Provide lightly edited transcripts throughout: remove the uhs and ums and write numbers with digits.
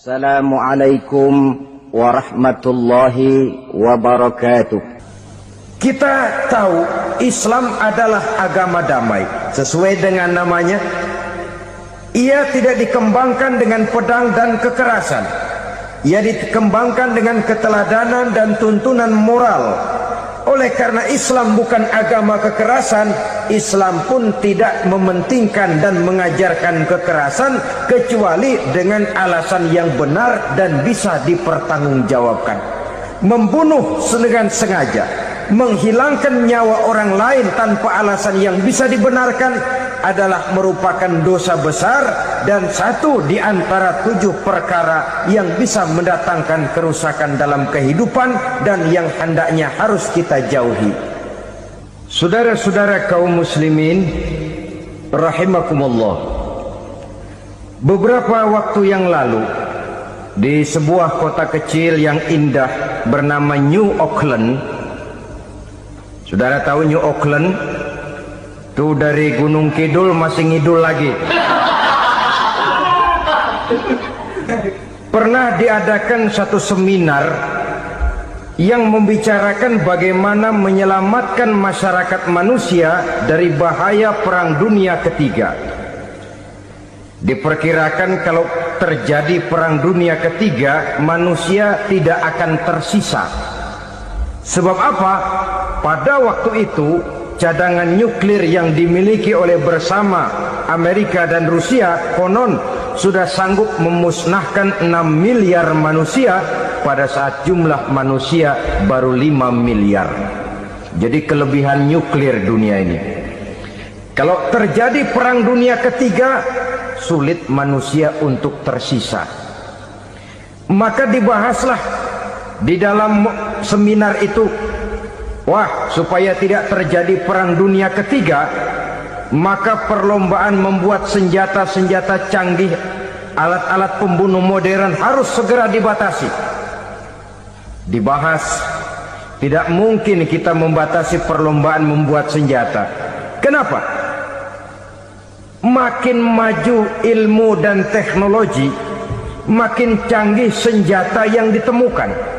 Assalamualaikum warahmatullahi wabarakatuh. Kita tahu Islam adalah agama damai. Sesuai dengan namanya, ia tidak dikembangkan dengan pedang dan kekerasan. Ia dikembangkan dengan keteladanan dan tuntunan moral. Oleh karena Islam bukan agama kekerasan, Islam pun tidak mementingkan dan mengajarkan kekerasan kecuali dengan alasan yang benar dan bisa dipertanggungjawabkan. Membunuh dengan sengaja, menghilangkan nyawa orang lain tanpa alasan yang bisa dibenarkan adalah merupakan dosa besar dan satu di antara 7 perkara yang bisa mendatangkan kerusakan dalam kehidupan dan yang hendaknya harus kita jauhi. Saudara-saudara kaum muslimin rahimakumullah, beberapa waktu yang lalu di sebuah kota kecil yang indah bernama New Auckland. Saudara tahu New Auckland? Tuh dari Gunung Kidul masih ngidul lagi. Pernah diadakan satu seminar yang membicarakan bagaimana menyelamatkan masyarakat manusia dari bahaya Perang Dunia Ketiga. Diperkirakan kalau terjadi Perang Dunia Ketiga, manusia tidak akan tersisa. Sebab apa? Pada waktu itu cadangan nuklir yang dimiliki oleh bersama Amerika dan Rusia konon sudah sanggup memusnahkan 6 miliar manusia pada saat jumlah manusia baru 5 miliar. Jadi kelebihan nuklir dunia ini. Kalau terjadi Perang Dunia Ketiga, sulit manusia untuk tersisa. Maka dibahaslah di dalam seminar itu, wah, supaya tidak terjadi Perang Dunia Ketiga, maka perlombaan membuat senjata-senjata canggih, alat-alat pembunuh modern harus segera dibatasi. Dibahas, tidak mungkin kita membatasi perlombaan membuat senjata. Kenapa? Makin maju ilmu dan teknologi, makin canggih senjata yang ditemukan.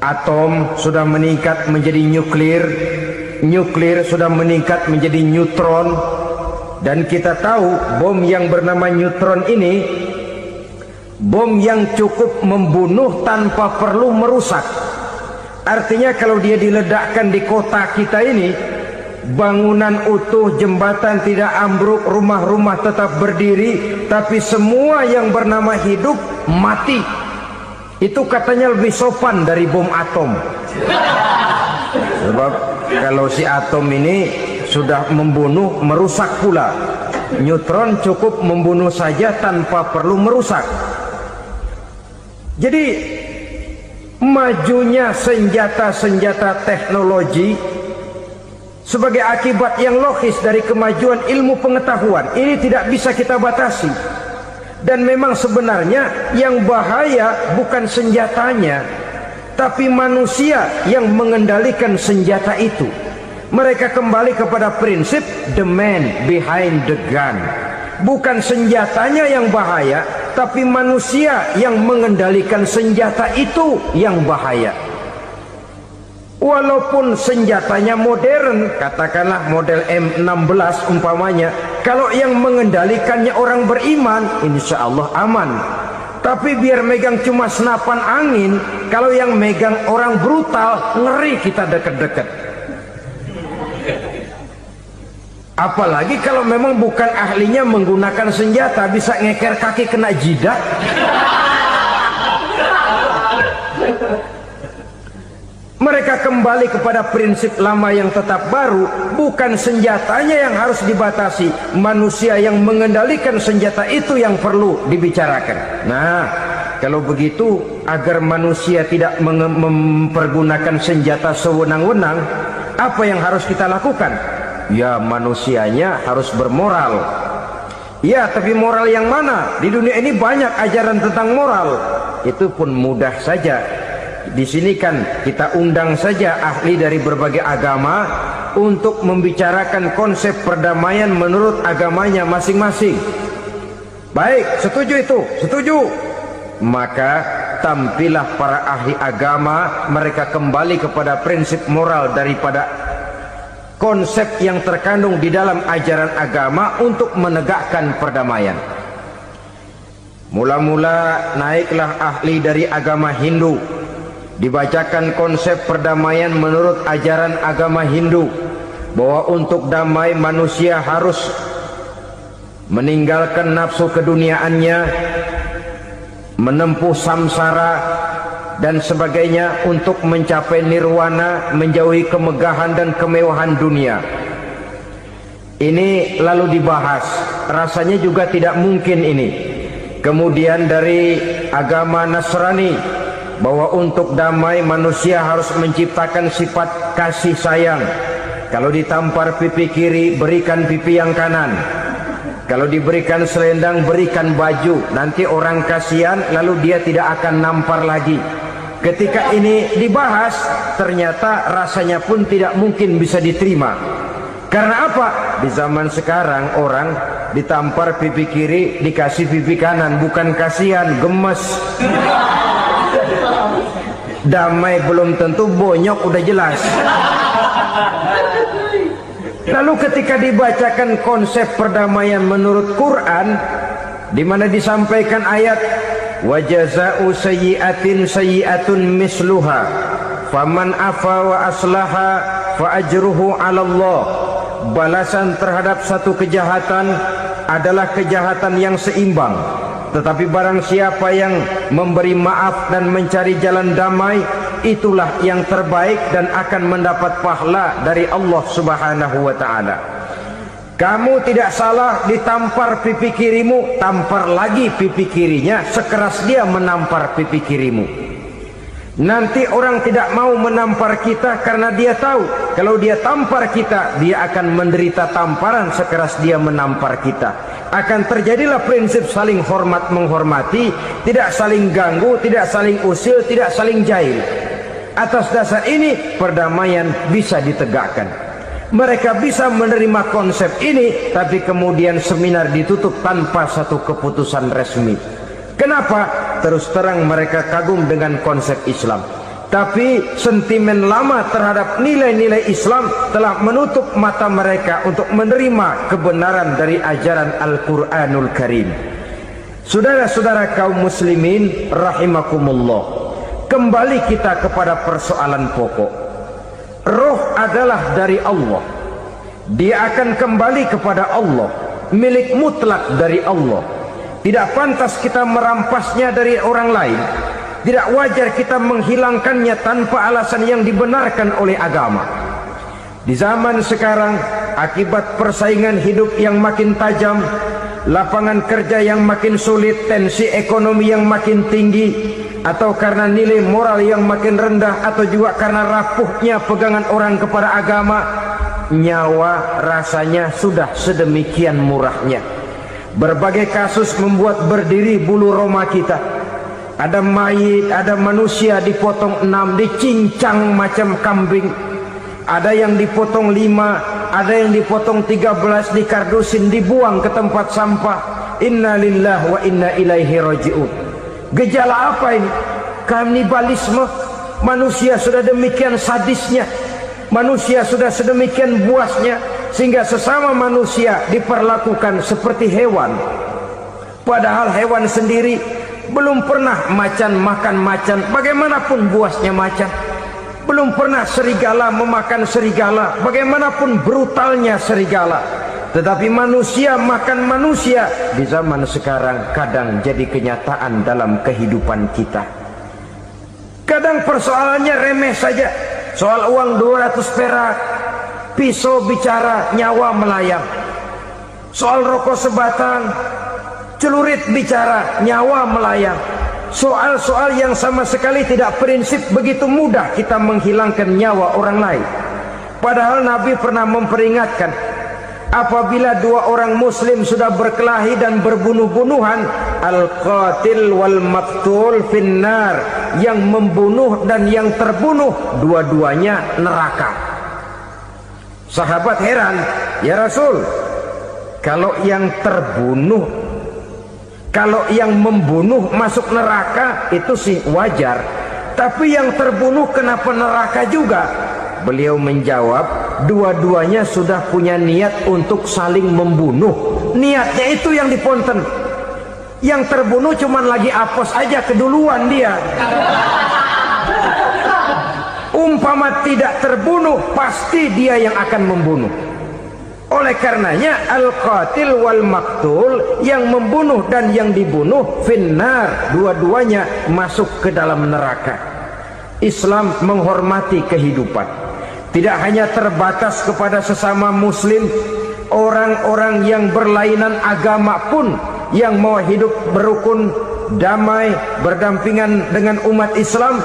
Atom sudah meningkat menjadi nuklir, nuklir sudah meningkat menjadi neutron, dan kita tahu bom yang bernama neutron ini bom yang cukup membunuh tanpa perlu merusak. Artinya kalau dia diledakkan di kota kita ini, bangunan utuh, jembatan tidak ambruk, rumah-rumah tetap berdiri, tapi semua yang bernama hidup mati. Itu katanya lebih sopan dari bom atom. Sebab kalau si atom ini sudah membunuh, merusak pula. Neutron cukup membunuh saja tanpa perlu merusak. Jadi majunya senjata-senjata teknologi sebagai akibat yang logis dari kemajuan ilmu pengetahuan ini tidak bisa kita batasi. Dan memang sebenarnya yang bahaya bukan senjatanya, tapi manusia yang mengendalikan senjata itu. Mereka kembali kepada prinsip the man behind the gun. Bukan senjatanya yang bahaya, tapi manusia yang mengendalikan senjata itu yang bahaya. Walaupun senjatanya modern, katakanlah model M16 umpamanya, kalau yang mengendalikannya orang beriman, insya Allah aman. Tapi biar megang cuma senapan angin, kalau yang megang orang brutal, ngeri kita deket-deket. Apalagi kalau memang bukan ahlinya menggunakan senjata, bisa ngeker kaki kena jidat. Mereka kembali kepada prinsip lama yang tetap baru, bukan senjatanya yang harus dibatasi, manusia yang mengendalikan senjata itu yang perlu dibicarakan. Nah, kalau begitu, agar manusia tidak mempergunakan senjata sewenang-wenang, apa yang harus kita lakukan? Ya, manusianya harus bermoral. Ya, tapi moral yang mana? Di dunia ini banyak ajaran tentang moral. Itu pun mudah saja. Di sini kan kita undang saja ahli dari berbagai agama untuk membicarakan konsep perdamaian menurut agamanya masing-masing. Baik, setuju itu, setuju. maka tampillah para ahli agama, mereka kembali kepada prinsip moral daripada konsep yang terkandung di dalam ajaran agama untuk menegakkan perdamaian. Mula-mula naiklah ahli dari agama Hindu, dibacakan konsep perdamaian menurut ajaran agama Hindu, bahwa untuk damai manusia harus meninggalkan nafsu keduniaannya, menempuh samsara dan sebagainya untuk mencapai nirwana, menjauhi kemegahan dan kemewahan dunia. Ini lalu dibahas, rasanya juga tidak mungkin ini. Kemudian dari agama Nasrani, bahwa untuk damai manusia harus menciptakan sifat kasih sayang. Kalau ditampar pipi kiri, berikan pipi yang kanan. Kalau diberikan selendang, berikan baju. Nanti orang kasihan, lalu dia tidak akan nampar lagi. Ketika ini dibahas, ternyata rasanya pun tidak mungkin bisa diterima. Karena apa? Di zaman sekarang orang ditampar pipi kiri, dikasih pipi kanan. Bukan kasihan, gemes. Damai belum tentu, bonyok udah jelas. Lalu ketika dibacakan konsep perdamaian menurut Quran, di mana disampaikan ayat wa jazaa'u sayyi'atin sayyi'atun misluha faman afa wa aslaha fa ajruhu 'ala Allah. Balasan terhadap satu kejahatan adalah kejahatan yang seimbang, tetapi barang siapa yang memberi maaf dan mencari jalan damai, itulah yang terbaik dan akan mendapat pahala dari Allah Subhanahu wa ta'ala. Kamu tidak salah ditampar pipi kirimu, tampar lagi pipi kirinya sekeras dia menampar pipi kirimu. Nanti orang tidak mau menampar kita karena dia tahu kalau dia tampar kita, dia akan menderita tamparan sekeras dia menampar kita. Akan terjadilah prinsip saling hormat menghormati, tidak saling ganggu, tidak saling usil, tidak saling jahil. Atas dasar ini perdamaian bisa ditegakkan. Mereka bisa menerima konsep ini, tapi kemudian seminar ditutup tanpa satu keputusan resmi. Kenapa? Terus terang mereka kagum dengan konsep Islam, tapi sentimen lama terhadap nilai-nilai Islam telah menutup mata mereka untuk menerima kebenaran dari ajaran Al-Quranul Karim. Saudara-saudara kaum muslimin rahimakumullah, kembali kita kepada persoalan pokok. Roh adalah dari Allah, dia akan kembali kepada Allah, milik mutlak dari Allah. Tidak pantas kita merampasnya dari orang lain. Tidak wajar kita menghilangkannya tanpa alasan yang dibenarkan oleh agama. Di zaman sekarang, akibat persaingan hidup yang makin tajam, lapangan kerja yang makin sulit, tensi ekonomi yang makin tinggi, atau karena nilai moral yang makin rendah, atau juga karena rapuhnya pegangan orang kepada agama, nyawa rasanya sudah sedemikian murahnya. Berbagai kasus membuat berdiri bulu roma kita. Ada mayit, ada manusia dipotong 6, dicincang macam kambing. Ada yang dipotong 5, ada yang dipotong 13, dikardusin, dibuang ke tempat sampah. Inna lillahi wa inna ilaihi raji'un. Gejala apa ini? Kanibalisme. Manusia sudah demikian sadisnya, manusia sudah sedemikian buasnya, sehingga sesama manusia diperlakukan seperti hewan. Padahal hewan sendiri belum pernah macan makan macan, bagaimanapun buasnya macan. Belum pernah serigala memakan serigala, bagaimanapun brutalnya serigala. Tetapi manusia makan manusia di zaman sekarang kadang jadi kenyataan dalam kehidupan kita. Kadang persoalannya remeh saja, soal uang 200 perak, pisau bicara, nyawa melayang. Soal rokok sebatang, celurit bicara, nyawa melayang. Soal-soal yang sama sekali tidak prinsip, begitu mudah kita menghilangkan nyawa orang lain. Padahal Nabi pernah memperingatkan, apabila dua orang muslim sudah berkelahi dan berbunuh-bunuhan, al-qatil wal maqtul finnar, yang membunuh dan yang terbunuh dua-duanya neraka. Sahabat heran, ya Rasul, kalau yang terbunuh Kalau yang membunuh masuk neraka itu sih wajar, tapi yang terbunuh kenapa neraka juga? Beliau menjawab, dua-duanya sudah punya niat untuk saling membunuh. Niatnya itu yang diponten. Yang terbunuh cuman lagi apes aja keduluan dia. Umpama tidak terbunuh, pasti dia yang akan membunuh. Oleh karenanya al-qatil wal maktul, yang membunuh dan yang dibunuh finnar, dua-duanya masuk ke dalam neraka. Islam menghormati kehidupan, tidak hanya terbatas kepada sesama muslim, orang-orang yang berlainan agama pun yang mau hidup berukun, damai, berdampingan dengan umat Islam,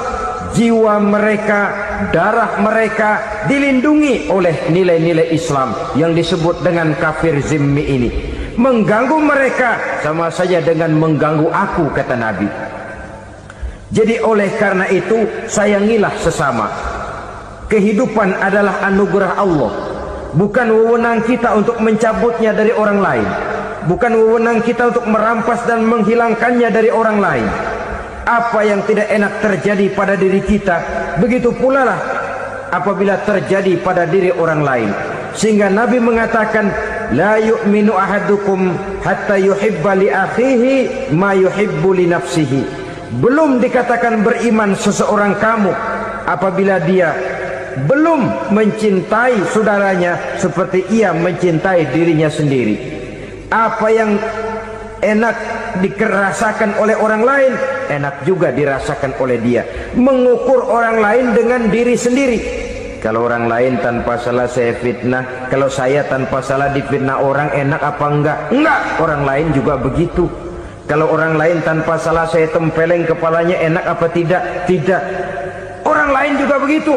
jiwa mereka, darah mereka dilindungi oleh nilai-nilai Islam yang disebut dengan kafir zimmi ini. Mengganggu mereka sama saja dengan mengganggu aku, kata Nabi. Jadi oleh karena itu, sayangilah sesama. Kehidupan adalah anugerah Allah, bukan wewenang kita untuk mencabutnya dari orang lain, bukan wewenang kita untuk merampas dan menghilangkannya dari orang lain. Apa yang tidak enak terjadi pada diri kita, begitu pula lah apabila terjadi pada diri orang lain. Sehingga Nabi mengatakan, la yu'minu ahadukum hatta yuhibba li akhihi ma yuhibbu li nafsihi. Belum dikatakan beriman seseorang kamu apabila dia belum mencintai saudaranya seperti ia mencintai dirinya sendiri. Apa yang enak dirasakan oleh orang lain, enak juga dirasakan oleh dia. Mengukur orang lain dengan diri sendiri. Kalau orang lain tanpa salah saya fitnah, kalau saya tanpa salah difitnah orang, enak apa enggak? Enggak, orang lain juga begitu. Kalau orang lain tanpa salah saya tempeleng kepalanya, enak apa tidak? Tidak. Orang lain juga begitu.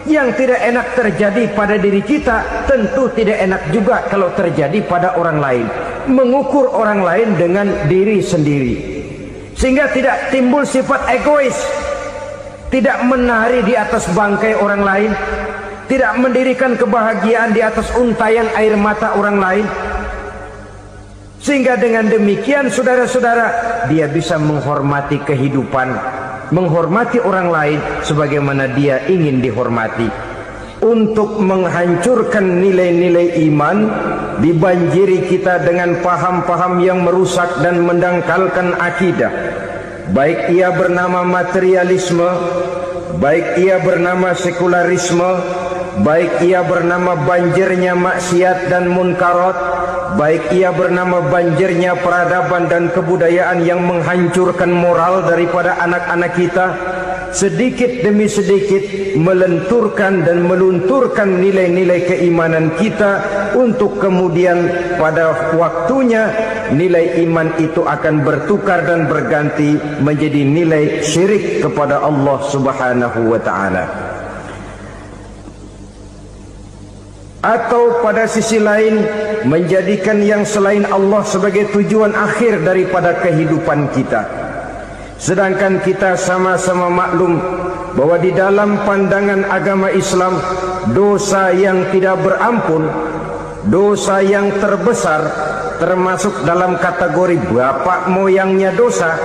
Yang tidak enak terjadi pada diri kita, tentu tidak enak juga kalau terjadi pada orang lain. Mengukur orang lain dengan diri sendiri, sehingga tidak timbul sifat egois, tidak menari di atas bangkai orang lain, tidak mendirikan kebahagiaan di atas untayan air mata orang lain. Sehingga dengan demikian, saudara-saudara, dia bisa menghormati kehidupan, menghormati orang lain sebagaimana dia ingin dihormati. Untuk menghancurkan nilai-nilai iman, dibanjiri kita dengan paham-paham yang merusak dan mendangkalkan akidah, baik ia bernama materialisme, baik ia bernama sekularisme, baik ia bernama banjirnya maksiat dan munkarat, baik ia bernama banjirnya peradaban dan kebudayaan yang menghancurkan moral daripada anak-anak kita. Sedikit demi sedikit melenturkan dan melunturkan nilai-nilai keimanan kita, untuk kemudian pada waktunya nilai iman itu akan bertukar dan berganti menjadi nilai syirik kepada Allah Subhanahu wa ta'ala. Atau pada sisi lain, menjadikan yang selain Allah sebagai tujuan akhir daripada kehidupan kita. Sedangkan kita sama-sama maklum bahwa di dalam pandangan agama Islam, dosa yang tidak berampun, dosa yang terbesar, termasuk dalam kategori bapak moyangnya dosa,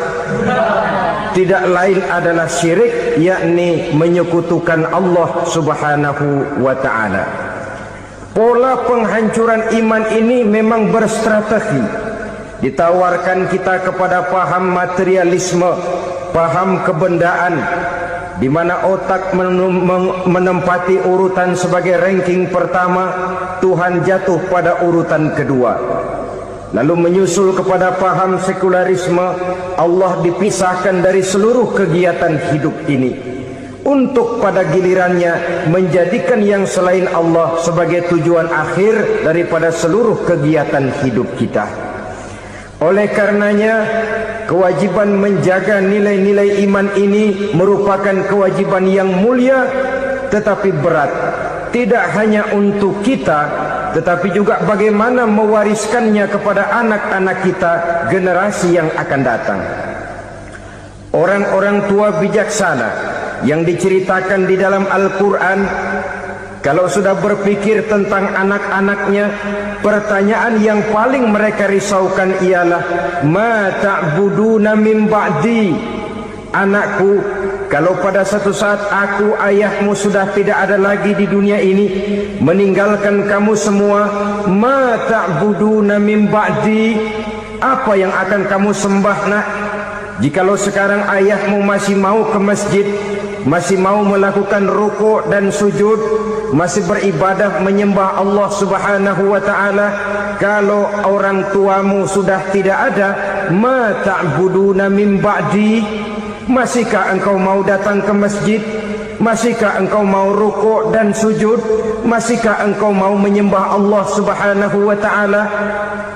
tidak lain adalah syirik, yakni menyekutukan Allah Subhanahu wa ta'ala. Pola penghancuran iman ini memang berstrategi. Ditawarkan kita kepada paham materialisme, paham kebendaan, di mana otak menempati urutan sebagai ranking pertama, Tuhan jatuh pada urutan kedua. Lalu menyusul kepada paham sekularisme, Allah dipisahkan dari seluruh kegiatan hidup ini, untuk pada gilirannya menjadikan yang selain Allah sebagai tujuan akhir daripada seluruh kegiatan hidup kita. Oleh karenanya, kewajiban menjaga nilai-nilai iman ini merupakan kewajiban yang mulia tetapi berat. Tidak hanya untuk kita, tetapi juga bagaimana mewariskannya kepada anak-anak kita, generasi yang akan datang. Orang-orang tua bijaksana yang diceritakan di dalam Al-Quran, Kalau sudah berpikir tentang anak-anaknya, pertanyaan yang paling mereka risaukan ialah ma ta'buduna min ba'di. Anakku, kalau pada satu saat aku, ayahmu sudah tidak ada lagi di dunia ini, meninggalkan kamu semua, ma ta'buduna min ba'di, apa yang akan kamu sembah nak? Jikalau sekarang ayahmu masih mau ke masjid, masih mau melakukan rukuk dan sujud, masih beribadah menyembah Allah Subhanahu wa ta'ala, kalau orang tuamu sudah tidak ada, ma ta'buduna min ba'di, masihkah engkau mau datang ke masjid? Masihkah engkau mau rukuk dan sujud? Masihkah engkau mau menyembah Allah Subhanahu wa ta'ala?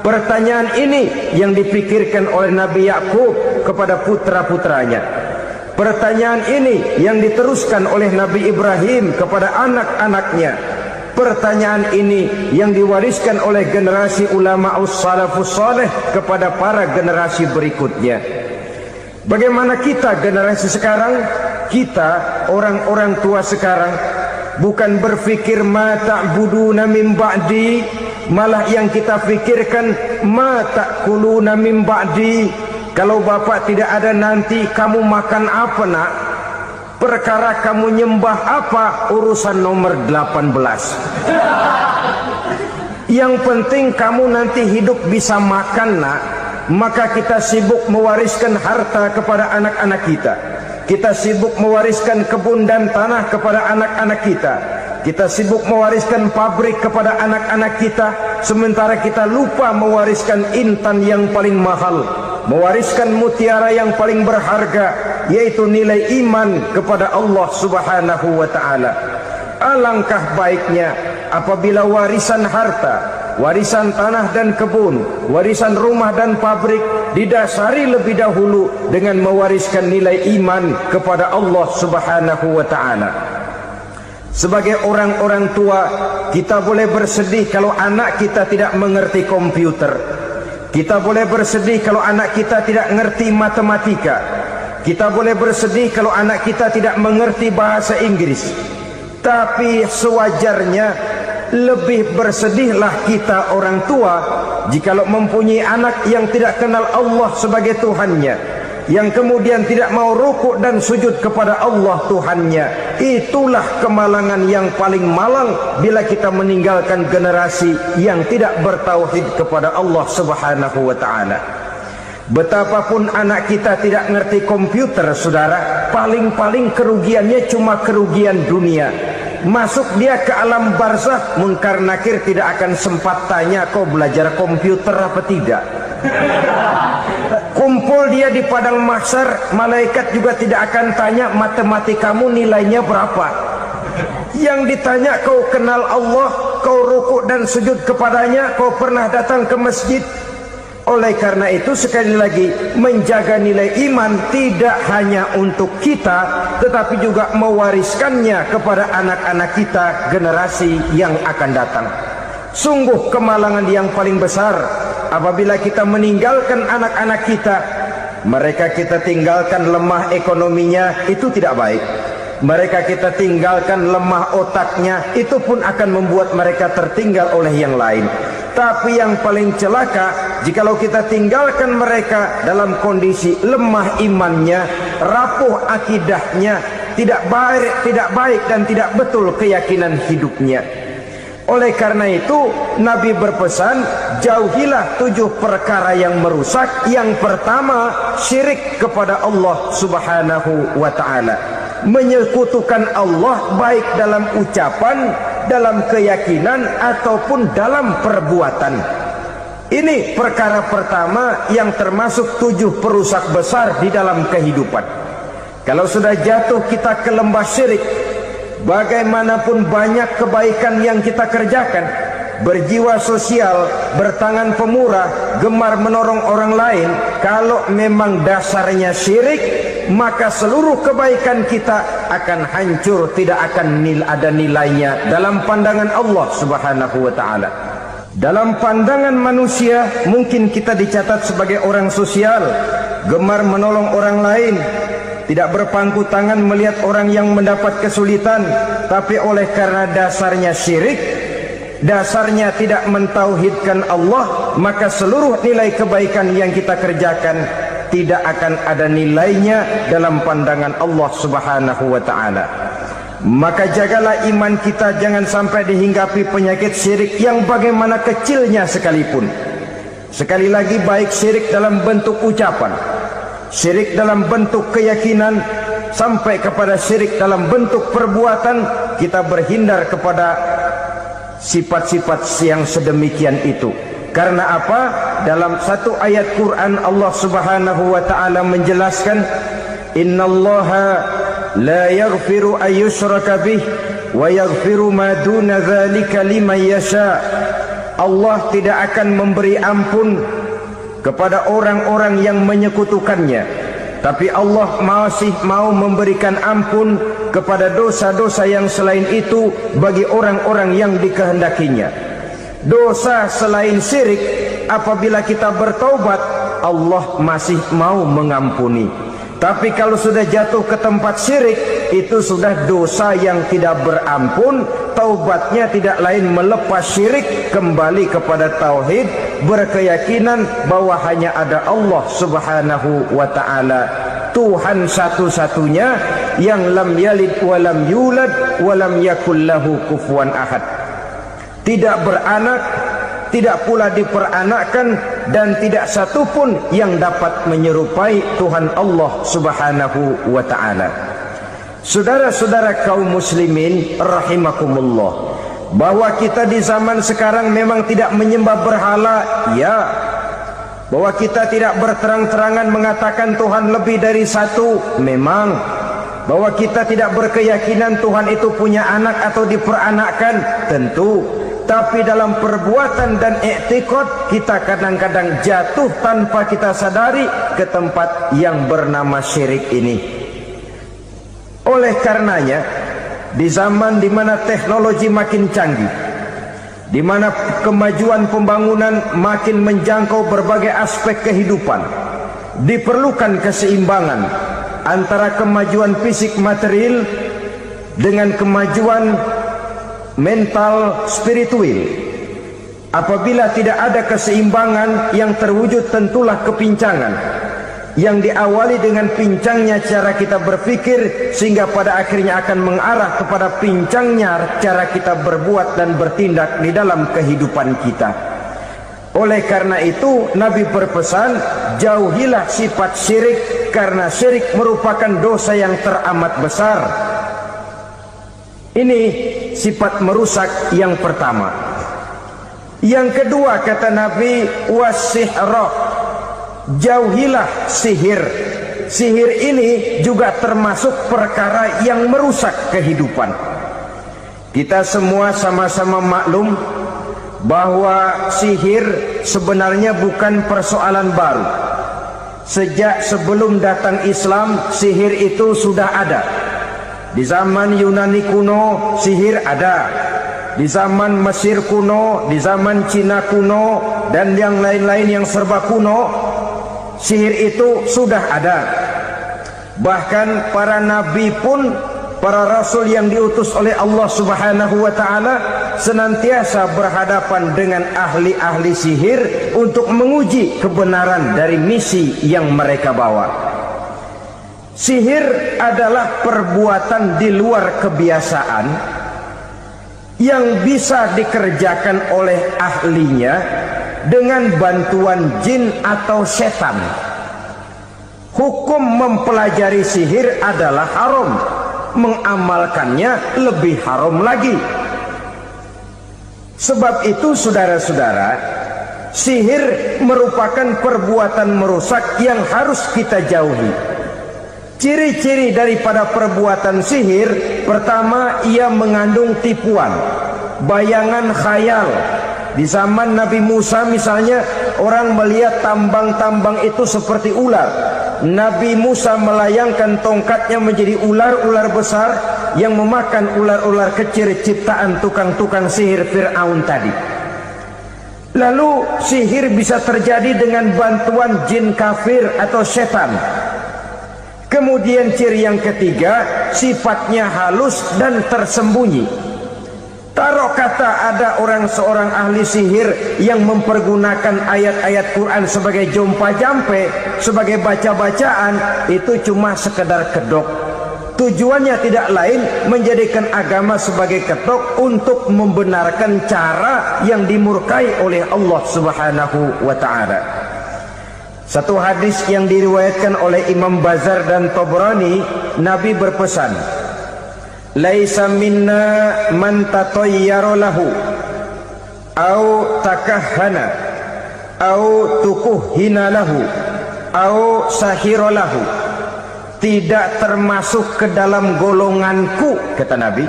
Pertanyaan ini yang dipikirkan oleh Nabi Yakub kepada putra-putranya. Pertanyaan ini yang diteruskan oleh Nabi Ibrahim kepada anak-anaknya. Pertanyaan ini yang diwariskan oleh generasi ulama salafus saleh kepada para generasi berikutnya. Bagaimana kita generasi sekarang? Kita orang-orang tua sekarang bukan berfikir ma ta'buduna min ba'di, malah yang kita pikirkan ma ta'kuluna min ba'di. Kalau bapak tidak ada nanti kamu makan apa nak? Perkara kamu nyembah apa? Urusan nomor 18. Yang penting kamu nanti hidup bisa makan nak. Maka kita sibuk mewariskan harta kepada anak-anak kita. Kita sibuk mewariskan kebun dan tanah kepada anak-anak kita. Kita sibuk mewariskan pabrik kepada anak-anak kita, sementara kita lupa mewariskan intan yang paling mahal, mewariskan mutiara yang paling berharga, yaitu nilai iman kepada Allah Subhanahu wa ta'ala. Alangkah baiknya apabila warisan harta, warisan tanah dan kebun, warisan rumah dan pabrik didasari lebih dahulu dengan mewariskan nilai iman kepada Allah Subhanahu wa ta'ala. Sebagai orang-orang tua, kita boleh bersedih kalau anak kita tidak mengerti komputer. Kita boleh bersedih kalau anak kita tidak mengerti matematika. Kita boleh bersedih kalau anak kita tidak mengerti bahasa Inggris. Tapi sewajarnya lebih bersedihlah kita orang tua jikalau mempunyai anak yang tidak kenal Allah sebagai Tuhannya, yang kemudian tidak mau rukuk dan sujud kepada Allah Tuhannya. Itulah kemalangan yang paling malang bila kita meninggalkan generasi yang tidak bertauhid kepada Allah Subhanahu wa ta'ala. Betapapun anak kita tidak ngerti komputer, saudara, paling-paling kerugiannya cuma kerugian dunia. Masuk dia ke alam barzakh, Munkar Nakir tidak akan sempat tanya kau belajar komputer apa tidak. Kumpul dia di padang mahsyar, malaikat juga tidak akan tanya matematikamu nilainya berapa. Yang ditanya kau kenal Allah, kau rukuk dan sujud kepadanya, kau pernah datang ke masjid. Oleh karena itu sekali lagi, menjaga nilai iman tidak hanya untuk kita, tetapi juga mewariskannya kepada anak-anak kita, generasi yang akan datang. Sungguh kemalangan yang paling besar apabila kita meninggalkan anak-anak kita. Mereka kita tinggalkan lemah ekonominya, itu tidak baik. Mereka kita tinggalkan lemah otaknya, itu pun akan membuat mereka tertinggal oleh yang lain. Tapi yang paling celaka, jikalau kita tinggalkan mereka dalam kondisi lemah imannya, rapuh akidahnya, tidak baik dan tidak betul keyakinan hidupnya. Oleh karena itu Nabi berpesan, jauhilah 7 perkara yang merusak. Yang pertama, syirik kepada Allah Subhanahu wa ta'ala, menyekutukan Allah baik dalam ucapan, dalam keyakinan ataupun dalam perbuatan. Ini perkara pertama yang termasuk 7 perusak besar di dalam kehidupan. Kalau sudah jatuh kita ke lembah syirik, bagaimanapun banyak kebaikan yang kita kerjakan, berjiwa sosial, bertangan pemurah, gemar menolong orang lain, kalau memang dasarnya syirik, maka seluruh kebaikan kita akan hancur, tidak akan ada nilainya dalam pandangan Allah Subhanahu wa ta'ala. Dalam pandangan manusia mungkin kita dicatat sebagai orang sosial, gemar menolong orang lain, tidak berpangku tangan melihat orang yang mendapat kesulitan, tapi oleh karena dasarnya syirik, dasarnya tidak mentauhidkan Allah, maka seluruh nilai kebaikan yang kita kerjakan tidak akan ada nilainya dalam pandangan Allah Subhanahu wa ta'ala. Maka jagalah iman kita jangan sampai dihinggapi penyakit syirik yang bagaimana kecilnya sekalipun. Sekali lagi, baik syirik dalam bentuk ucapan, syirik dalam bentuk keyakinan, sampai kepada syirik dalam bentuk perbuatan, kita berhindar kepada sifat-sifat yang sedemikian itu. Karena apa? Dalam satu ayat Quran Allah Subhanahu wa ta'ala menjelaskan, innallaha la yaghfiru ayyushraka bih wa yaghfiru ma duna dzalika liman yasha. Allah tidak akan memberi ampun kepada orang-orang yang menyekutukannya, tapi Allah masih mau memberikan ampun kepada dosa-dosa yang selain itu bagi orang-orang yang dikehendakinya. Dosa selain syirik, apabila kita bertaubat, Allah masih mau mengampuni. Tapi kalau sudah jatuh ke tempat syirik, itu sudah dosa yang tidak berampun. Taubatnya tidak lain melepas syirik, kembali kepada tauhid, berkeyakinan bahwa hanya ada Allah Subhanahu wa ta'ala, Tuhan satu-satunya yang lam yalid walam yulad walam yakul lahu kufuwan ahad. Tidak beranak, tidak pula diperanakkan, dan tidak satupun yang dapat menyerupai Tuhan Allah Subhanahu wa ta'ala. Saudara-saudara kaum muslimin rahimakumullah, bahwa kita di zaman sekarang memang tidak menyembah berhala, ya. Bahwa kita tidak berterang-terangan mengatakan Tuhan lebih dari satu, memang. Bahwa kita tidak berkeyakinan Tuhan itu punya anak atau diperanakkan, tentu. Tapi dalam perbuatan dan i'tiqad, kita kadang-kadang jatuh tanpa kita sadari ke tempat yang bernama syirik ini. Oleh karenanya, di zaman di mana teknologi makin canggih, di mana kemajuan pembangunan makin menjangkau berbagai aspek kehidupan, diperlukan keseimbangan antara kemajuan fisik material dengan kemajuan mental spiritual. Apabila tidak ada keseimbangan, yang terwujud tentulah kepincangan, yang diawali dengan pincangnya cara kita berpikir, sehingga pada akhirnya akan mengarah kepada pincangnya cara kita berbuat dan bertindak di dalam kehidupan kita. Oleh karena itu, Nabi berpesan, jauhilah sifat syirik, karena syirik merupakan dosa yang teramat besar. Ini sifat merusak yang pertama. Yang kedua, kata Nabi, wasihra, jauhilah sihir. Sihir ini juga termasuk perkara yang merusak kehidupan. Kita semua sama-sama maklum bahwa sihir sebenarnya bukan persoalan baru. Sejak sebelum datang Islam, sihir itu sudah ada. Di zaman Yunani kuno, sihir ada. Di zaman Mesir kuno, di zaman Cina kuno, dan yang lain-lain yang serba kuno, sihir itu sudah ada. Bahkan para nabi pun, para rasul yang diutus oleh Allah Subhanahu wa ta'ala, senantiasa berhadapan dengan ahli-ahli sihir untuk menguji kebenaran dari misi yang mereka bawa. Sihir adalah perbuatan di luar kebiasaan yang bisa dikerjakan oleh ahlinya dengan bantuan jin atau setan. Hukum mempelajari sihir adalah haram, mengamalkannya lebih haram lagi. Sebab itu saudara-saudara, sihir merupakan perbuatan merusak yang harus kita jauhi. Ciri-ciri daripada perbuatan sihir, pertama, ia mengandung tipuan, bayangan khayal. Di zaman Nabi Musa misalnya, orang melihat tambang-tambang itu seperti ular. Nabi Musa melayangkan tongkatnya menjadi ular-ular besar yang memakan ular-ular kecil ciptaan tukang-tukang sihir Fir'aun tadi. Lalu sihir bisa terjadi dengan bantuan jin kafir atau setan. Kemudian ciri yang ketiga, sifatnya halus dan tersembunyi. Taruh kata ada seorang ahli sihir yang mempergunakan ayat-ayat Quran sebagai jompa-jampe, sebagai baca-bacaan, itu cuma sekedar kedok. Tujuannya tidak lain menjadikan agama sebagai ketok untuk membenarkan cara yang dimurkai oleh Allah Subhanahu wa ta'ala. Satu hadis yang diriwayatkan oleh Imam Bazar dan Tabrani, Nabi berpesan, "Laisa minna man tatayyara lahu au takahhana au tukuhhina lahu au sahira lahu." Tidak termasuk ke dalam golonganku, kata Nabi.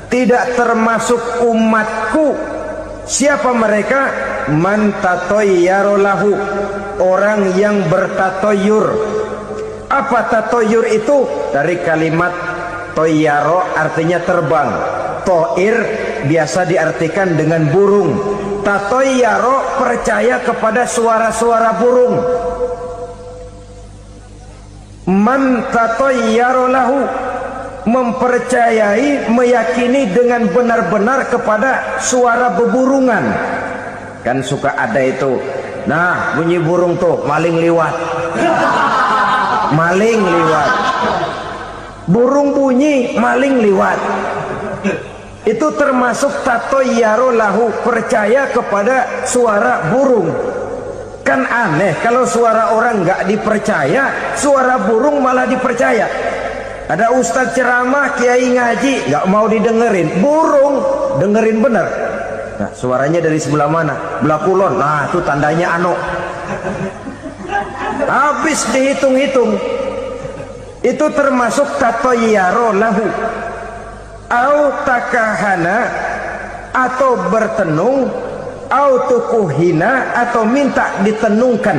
Tidak termasuk umatku. Siapa mereka? Man tatayyara lahu, orang yang bertatoyur. Apa tatoyur itu? Dari kalimat toyaro, artinya terbang. Toir biasa diartikan dengan burung. Tatoyaro percaya kepada suara-suara burung. Man tatayyara lahu, mempercayai, meyakini dengan benar-benar kepada suara beburungan. Kan suka ada itu, nah bunyi burung tuh, maling liwat. Maling liwat. Burung bunyi, maling liwat. Itu termasuk tatayyara lahu, percaya kepada suara burung. Kan aneh kalau suara orang nggak dipercaya, suara burung malah dipercaya. Ada ustadz ceramah, kiai ngaji, nggak mau didengerin, burung dengerin bener. Nah, suaranya dari sebelah mana? Belah kulon. Nah, itu tandanya ano. Habis dihitung-hitung. Itu termasuk tatayyara lahu. Au takahana, atau bertenung, au tukuhina, atau minta ditenungkan,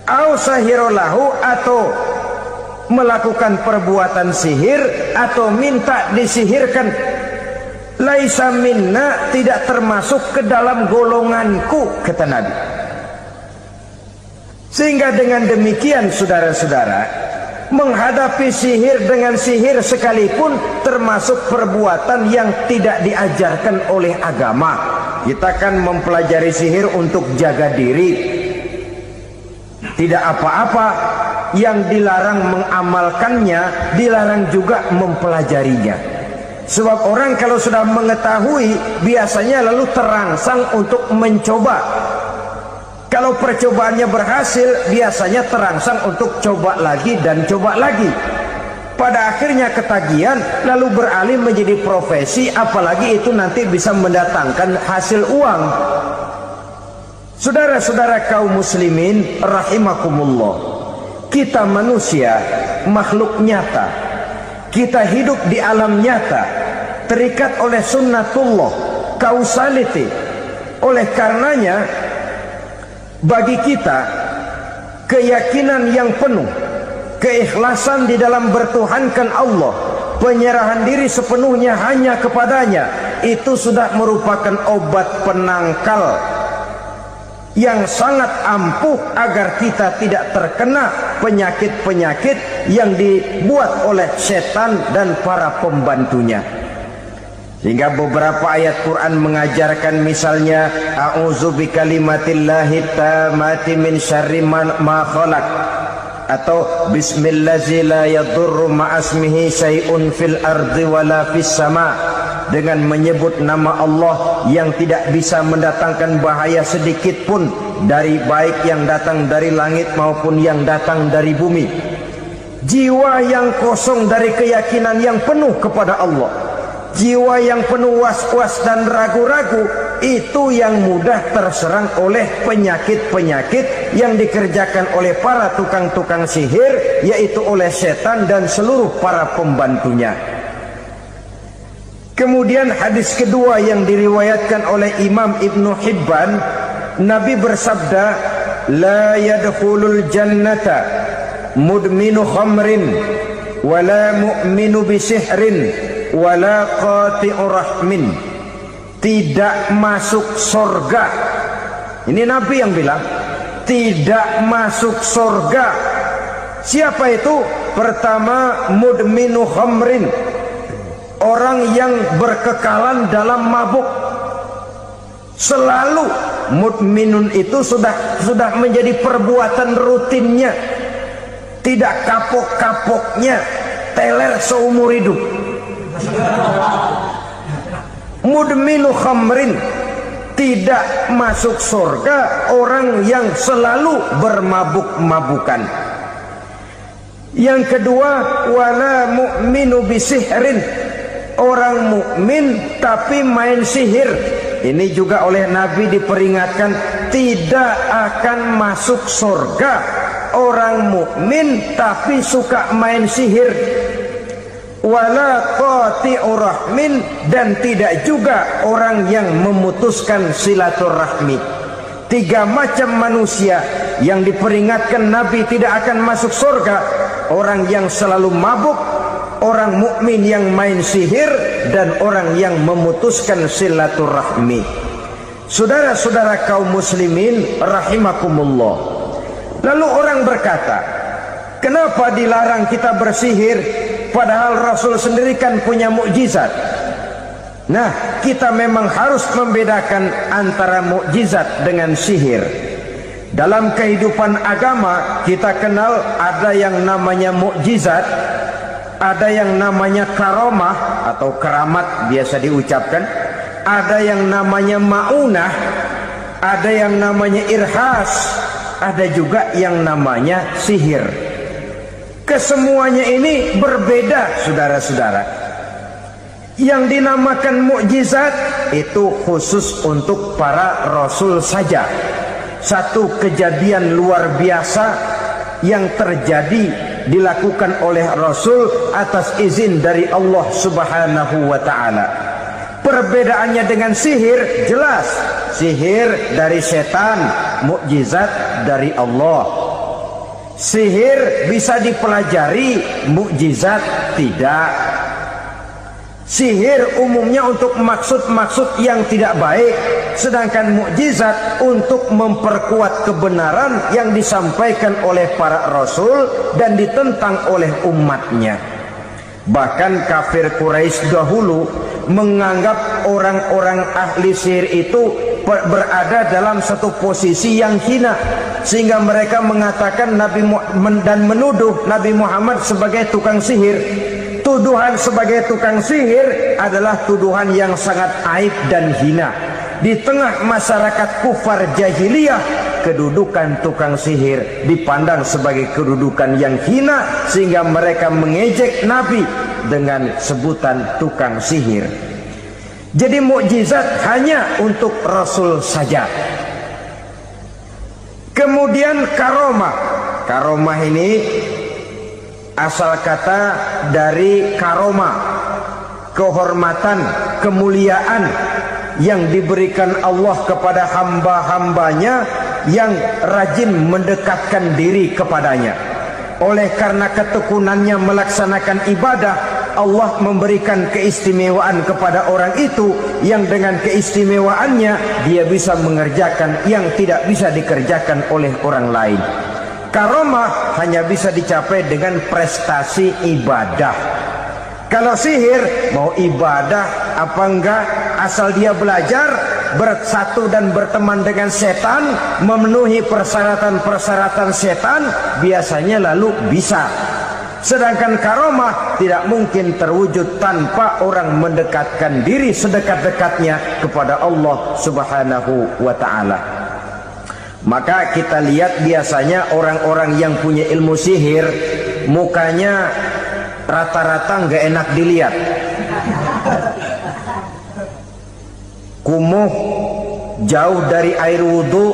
au sahirolahu, atau melakukan perbuatan sihir, atau minta disihirkan. Laisa minna, tidak termasuk ke dalam golonganku, kata Nabi. Sehingga dengan demikian saudara-saudara, menghadapi sihir dengan sihir sekalipun termasuk perbuatan yang tidak diajarkan oleh agama. Kita kan mempelajari sihir untuk jaga diri, tidak apa-apa. Yang dilarang mengamalkannya, dilarang juga mempelajarinya. Sebab orang kalau sudah mengetahui, biasanya lalu terangsang untuk mencoba. Kalau percobaannya berhasil, biasanya terangsang untuk coba lagi dan coba lagi. Pada akhirnya ketagihan, lalu beralih menjadi profesi, apalagi itu nanti bisa mendatangkan hasil uang. Saudara-saudara kaum muslimin rahimakumullah, kita manusia makhluk nyata. Kita hidup di alam nyata, terikat oleh sunnatullah, causality. Oleh karenanya, bagi kita keyakinan yang penuh, keikhlasan di dalam bertuhankan Allah, penyerahan diri sepenuhnya hanya kepadanya, itu sudah merupakan obat penangkal yang sangat ampuh agar kita tidak terkena penyakit-penyakit yang dibuat oleh setan dan para pembantunya. Sehingga beberapa ayat Quran mengajarkan, misalnya a'udzu bikalimatillahi tammati min syarri ma khalaq, atau bismillazi la yadurru ma'asmihi syai'un fil ardi wala fis sama, dengan menyebut nama Allah yang tidak bisa mendatangkan bahaya sedikit pun, dari baik yang datang dari langit maupun yang datang dari bumi. Jiwa yang kosong dari keyakinan yang penuh kepada Allah, jiwa yang penuh was-was dan ragu-ragu, itu yang mudah terserang oleh penyakit-penyakit yang dikerjakan oleh para tukang-tukang sihir, yaitu oleh setan dan seluruh para pembantunya. Kemudian hadis kedua yang diriwayatkan oleh Imam Ibnu Hibban, Nabi bersabda, la yadkhulul jannata mudminu khamrin wala mu'minu bisihrin wala qati'u rahmin. Tidak masuk surga. Ini Nabi yang bilang, tidak masuk surga Siapa itu? Pertama, mudminu khamrin, orang yang berkekalan dalam mabuk. Selalu mudminun itu sudah menjadi perbuatan rutinnya, tidak kapok-kapoknya, teler seumur hidup. Mudminu khamrin, tidak masuk surga orang yang selalu bermabuk-mabukan. Yang kedua, wala mu'minu bisihrin, orang mukmin tapi main sihir. Ini juga oleh Nabi diperingatkan, tidak akan masuk surga orang mukmin tapi suka main sihir. Wala qati'ur rahmin, dan tidak juga orang yang memutuskan silaturahmi. 3 macam manusia yang diperingatkan Nabi tidak akan masuk surga: orang yang selalu mabuk, orang mukmin yang main sihir, dan orang yang memutuskan silaturahmi. Saudara-saudara kaum muslimin rahimakumullah. Lalu orang berkata, kenapa dilarang kita bersihir padahal Rasul sendiri kan punya mukjizat? Nah, kita memang harus membedakan antara mukjizat dengan sihir. Dalam kehidupan agama kita kenal ada yang namanya mukjizat, ada yang namanya karomah atau keramat biasa diucapkan, ada yang namanya maunah, ada yang namanya irhas, ada juga yang namanya sihir. Kesemuanya ini berbeda, saudara-saudara. Yang dinamakan mukjizat itu khusus untuk para rasul saja. Satu kejadian luar biasa yang terjadi dilakukan oleh Rasul atas izin dari Allah Subhanahu wa ta'ala. Perbedaannya dengan sihir jelas. Sihir dari setan, mukjizat dari Allah. Sihir bisa dipelajari, mukjizat tidak. Sihir umumnya untuk maksud-maksud yang tidak baik, sedangkan mukjizat untuk memperkuat kebenaran yang disampaikan oleh para rasul dan ditentang oleh umatnya. Bahkan kafir Quraisy dahulu menganggap orang-orang ahli sihir itu berada dalam satu posisi yang hina, sehingga mereka mengatakan Nabi Muhammad dan menuduh Nabi Muhammad sebagai tukang sihir. Tuduhan sebagai tukang sihir adalah tuduhan yang sangat aib dan hina. Di tengah masyarakat kufar jahiliyah, kedudukan tukang sihir dipandang sebagai kedudukan yang hina, sehingga mereka mengejek Nabi dengan sebutan tukang sihir. Jadi mukjizat hanya untuk Rasul saja. Kemudian karomah. Karomah ini asal kata dari karoma, kehormatan, kemuliaan yang diberikan Allah kepada hamba-hambanya yang rajin mendekatkan diri kepadanya. Oleh karena ketekunannya melaksanakan ibadah, Allah memberikan keistimewaan kepada orang itu, yang dengan keistimewaannya dia bisa mengerjakan yang tidak bisa dikerjakan oleh orang lain. Karomah hanya bisa dicapai dengan prestasi ibadah. Kalau sihir, mau ibadah apa enggak, asal dia belajar, bersatu dan berteman dengan setan, memenuhi persyaratan-persyaratan setan, biasanya lalu bisa. Sedangkan karomah tidak mungkin terwujud tanpa orang mendekatkan diri sedekat-dekatnya kepada Allah Subhanahu wa ta'ala. Maka kita lihat biasanya orang-orang yang punya ilmu sihir, mukanya rata-rata nggak enak dilihat. Kumuh, jauh dari air wudhu,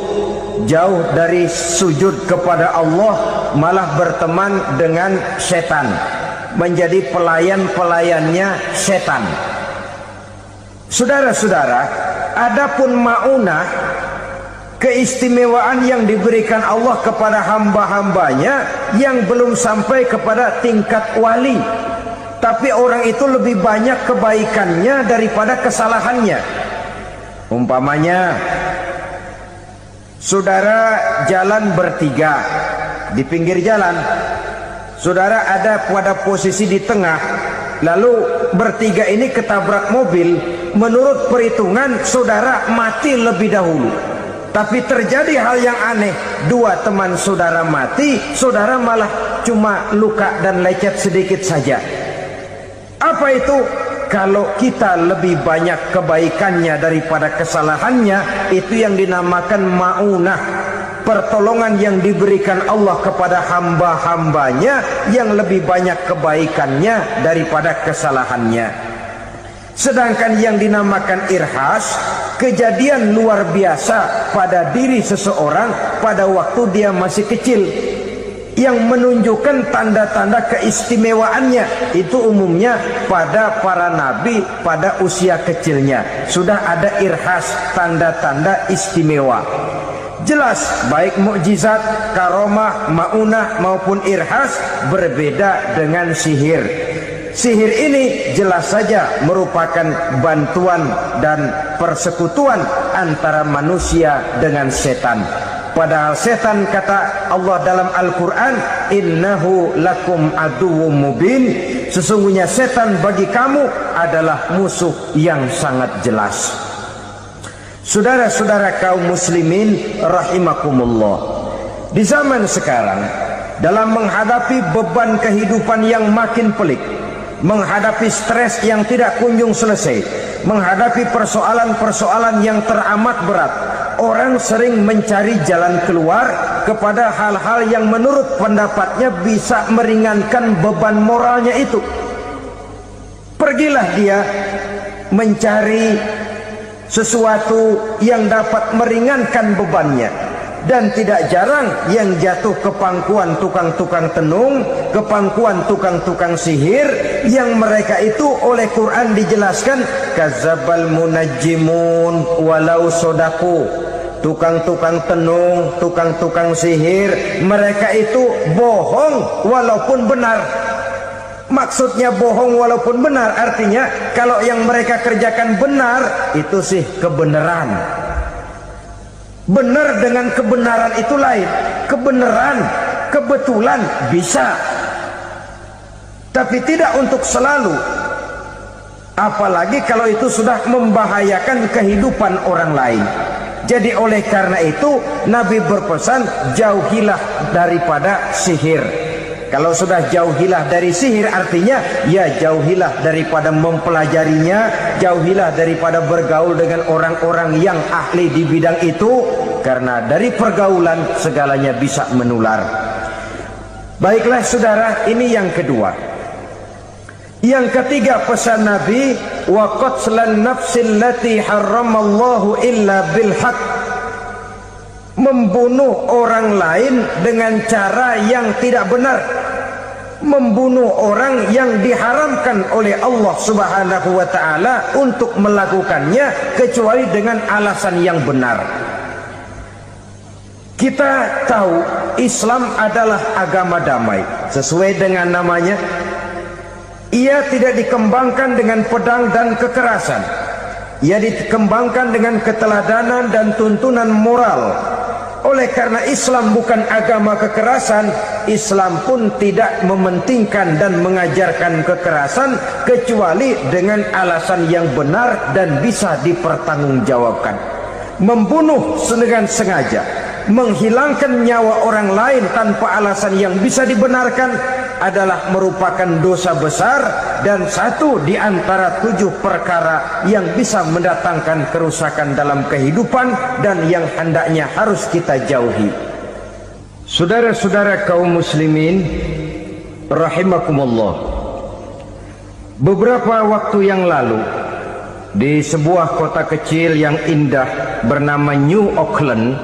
jauh dari sujud kepada Allah, malah berteman dengan setan, menjadi pelayan-pelayannya setan. Saudara-saudara, adapun maunah, keistimewaan yang diberikan Allah kepada hamba-hambanya yang belum sampai kepada tingkat wali, tapi orang itu lebih banyak kebaikannya daripada kesalahannya. Umpamanya, saudara jalan bertiga di pinggir jalan, saudara ada pada posisi di tengah, lalu bertiga ini ketabrak mobil. Menurut perhitungan saudara mati lebih dahulu, tapi terjadi hal yang aneh, dua teman saudara mati, saudara malah cuma luka dan lecet sedikit saja. Apa itu? Kalau kita lebih banyak kebaikannya daripada kesalahannya, itu yang dinamakan ma'unah, pertolongan yang diberikan Allah kepada hamba-hambanya yang lebih banyak kebaikannya daripada kesalahannya. Sedangkan yang dinamakan irhas, kejadian luar biasa pada diri seseorang pada waktu dia masih kecil, yang menunjukkan tanda-tanda keistimewaannya. Itu umumnya pada para nabi pada usia kecilnya sudah ada irhas, tanda-tanda istimewa. Jelas baik mukjizat, karomah, maunah maupun irhas berbeda dengan sihir. Sihir ini jelas saja merupakan bantuan dan persekutuan antara manusia dengan setan. Padahal setan, kata Allah dalam Al-Quran, innahu lakum aduwwum mubin, sesungguhnya setan bagi kamu adalah musuh yang sangat jelas. Saudara-saudara kaum muslimin rahimakumullah, di zaman sekarang dalam menghadapi beban kehidupan yang makin pelik, menghadapi stres yang tidak kunjung selesai, menghadapi persoalan-persoalan yang teramat berat, orang sering mencari jalan keluar kepada hal-hal yang menurut pendapatnya bisa meringankan beban moralnya itu. Pergilah dia mencari sesuatu yang dapat meringankan bebannya. Dan tidak jarang yang jatuh ke pangkuan tukang-tukang tenung, ke pangkuan tukang-tukang sihir, yang mereka itu oleh Quran dijelaskan kadzabal munajjimun walau sodaku. Tukang-tukang tenung, tukang-tukang sihir, mereka itu bohong walaupun benar. Maksudnya bohong walaupun benar, artinya kalau yang mereka kerjakan benar, itu sih kebenaran. Benar dengan kebenaran itu lain. Kebenaran, kebetulan bisa, tapi tidak untuk selalu. Apalagi kalau itu sudah membahayakan kehidupan orang lain. Jadi oleh karena itu Nabi berpesan, jauhilah daripada sihir. Kalau sudah jauhilah dari sihir, artinya ya jauhilah daripada mempelajarinya, jauhilah daripada bergaul dengan orang-orang yang ahli di bidang itu, karena dari pergaulan segalanya bisa menular. Baiklah saudara, ini yang kedua. Yang ketiga pesan Nabi, wa qatlan nafsil lati harramallahu illa bil haq, membunuh orang lain dengan cara yang tidak benar, membunuh orang yang diharamkan oleh Allah Subhanahu wa taala untuk melakukannya kecuali dengan alasan yang benar. Kita tahu Islam adalah agama damai, sesuai dengan namanya. Ia tidak dikembangkan dengan pedang dan kekerasan. Ia dikembangkan dengan keteladanan dan tuntunan moral. Oleh karena Islam bukan agama kekerasan, Islam pun tidak mementingkan dan mengajarkan kekerasan kecuali dengan alasan yang benar dan bisa dipertanggungjawabkan. Membunuh dengan sengaja, menghilangkan nyawa orang lain tanpa alasan yang bisa dibenarkan adalah merupakan dosa besar dan satu di antara 7 perkara yang bisa mendatangkan kerusakan dalam kehidupan dan yang hendaknya harus kita jauhi. Saudara-saudara kaum muslimin rahimakumullah, beberapa waktu yang lalu di sebuah kota kecil yang indah bernama New Auckland.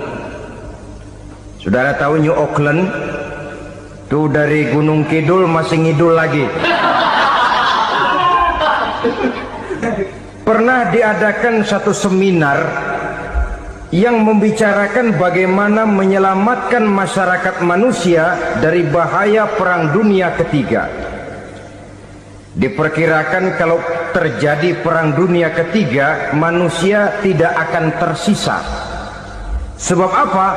Saudara tahu New Auckland? Itu dari Gunung Kidul masih ngidul lagi. Pernah diadakan satu seminar yang membicarakan bagaimana menyelamatkan masyarakat manusia dari bahaya Perang Dunia Ketiga. Diperkirakan kalau terjadi Perang Dunia Ketiga, manusia tidak akan tersisa. Sebab apa?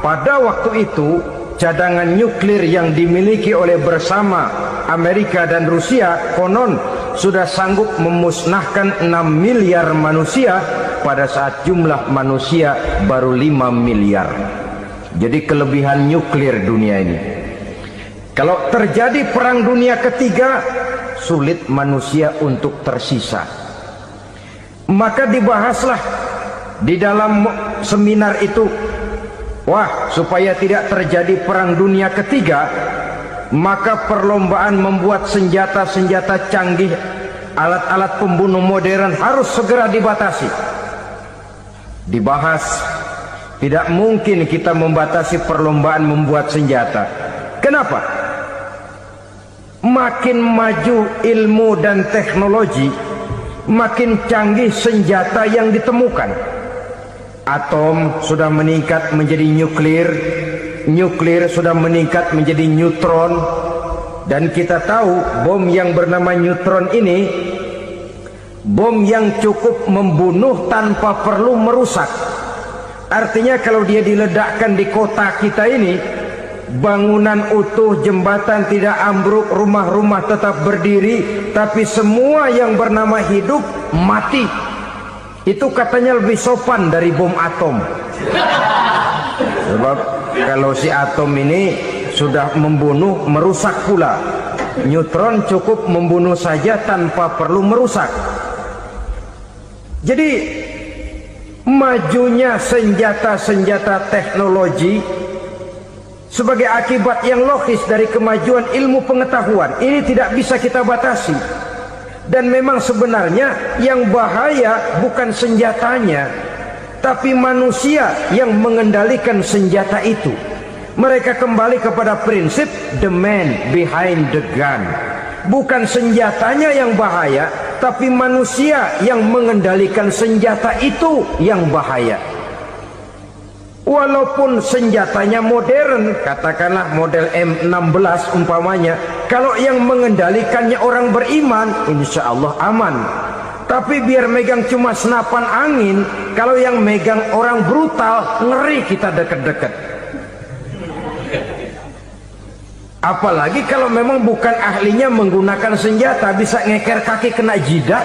Pada waktu itu cadangan nuklir yang dimiliki oleh bersama Amerika dan Rusia konon sudah sanggup memusnahkan 6 miliar manusia pada saat jumlah manusia baru 5 miliar. Jadi kelebihan nuklir dunia ini. Kalau terjadi perang dunia ketiga, sulit manusia untuk tersisa. Maka dibahaslah di dalam seminar itu, wah, supaya tidak terjadi perang dunia ketiga, maka perlombaan membuat senjata-senjata canggih, alat-alat pembunuh modern harus segera dibatasi. Dibahas, tidak mungkin kita membatasi perlombaan membuat senjata. Kenapa? Makin maju ilmu dan teknologi, makin canggih senjata yang ditemukan. Atom sudah meningkat menjadi nuklir, nuklir sudah meningkat menjadi neutron, dan kita tahu bom yang bernama neutron ini bom yang cukup membunuh tanpa perlu merusak. Artinya kalau dia diledakkan di kota kita ini, bangunan utuh, jembatan tidak ambruk, rumah-rumah tetap berdiri, tapi semua yang bernama hidup mati. Itu katanya lebih sopan dari bom atom. Sebab kalau si atom ini sudah membunuh, merusak pula. Neutron cukup membunuh saja tanpa perlu merusak. Jadi majunya senjata-senjata teknologi sebagai akibat yang logis dari kemajuan ilmu pengetahuan ini tidak bisa kita batasi. Dan memang sebenarnya yang bahaya bukan senjatanya, tapi manusia yang mengendalikan senjata itu. Mereka kembali kepada prinsip the man behind the gun. Bukan senjatanya yang bahaya, tapi manusia yang mengendalikan senjata itu yang bahaya. Walaupun senjatanya modern, katakanlah model M16 umpamanya, kalau yang mengendalikannya orang beriman, insya Allah aman. Tapi biar megang cuma senapan angin, kalau yang megang orang brutal, ngeri kita deket-deket. Apalagi kalau memang bukan ahlinya menggunakan senjata, bisa ngeker kaki kena jidat.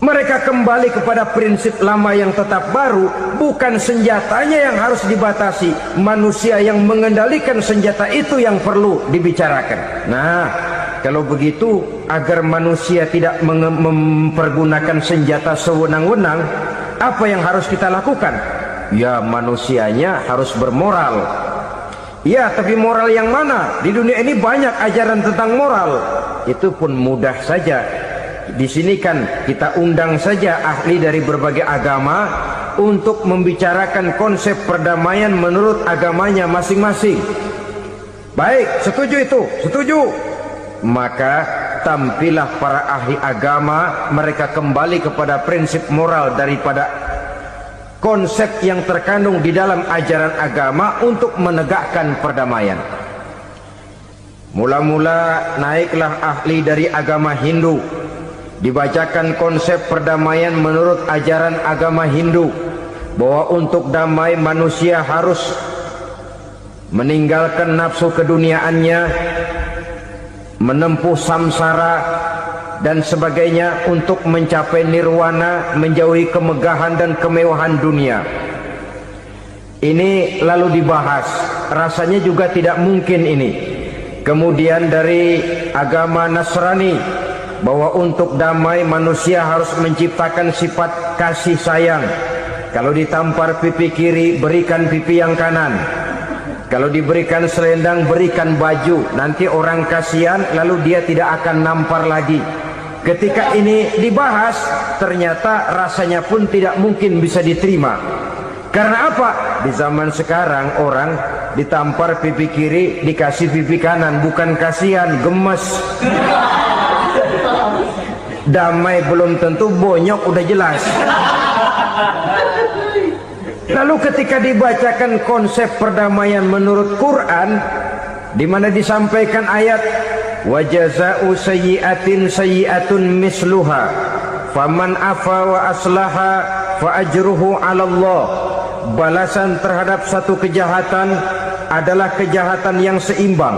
Mereka kembali kepada prinsip lama yang tetap baru. Bukan senjatanya yang harus dibatasi, manusia yang mengendalikan senjata itu yang perlu dibicarakan. Nah, kalau begitu, agar manusia tidak mempergunakan senjata sewenang-wenang, apa yang harus kita lakukan? Ya, manusianya harus bermoral. Ya, tapi moral yang mana? Di dunia ini banyak ajaran tentang moral. Itu pun mudah saja. Di sini kan kita undang saja ahli dari berbagai agama untuk membicarakan konsep perdamaian menurut agamanya masing-masing. Baik, setuju itu? Setuju. Maka tampillah para ahli agama, mereka kembali kepada prinsip moral daripada konsep yang terkandung di dalam ajaran agama untuk menegakkan perdamaian. Mula-mula naiklah ahli dari agama Hindu, dibacakan konsep perdamaian menurut ajaran agama Hindu, bahwa untuk damai manusia harus meninggalkan nafsu keduniaannya, menempuh samsara dan sebagainya untuk mencapai nirwana, menjauhi kemegahan dan kemewahan dunia. Ini lalu dibahas, rasanya juga tidak mungkin ini. Kemudian dari agama Nasrani, bahwa untuk damai manusia harus menciptakan sifat kasih sayang. Kalau ditampar pipi kiri, berikan pipi yang kanan. Kalau diberikan selendang, berikan baju. Nanti orang kasihan, lalu dia tidak akan nampar lagi. Ketika ini dibahas, ternyata rasanya pun tidak mungkin bisa diterima. Karena apa? Di zaman sekarang orang ditampar pipi kiri, dikasih pipi kanan. Bukan kasihan, gemes. Damai belum tentu, bonyok udah jelas. Lalu ketika dibacakan konsep perdamaian menurut Quran, di mana disampaikan ayat wa jazaa'u sayyi'atin sayyi'atun misluha faman afa wa aslaha fa ajruhu 'ala Allah. Balasan terhadap satu kejahatan adalah kejahatan yang seimbang.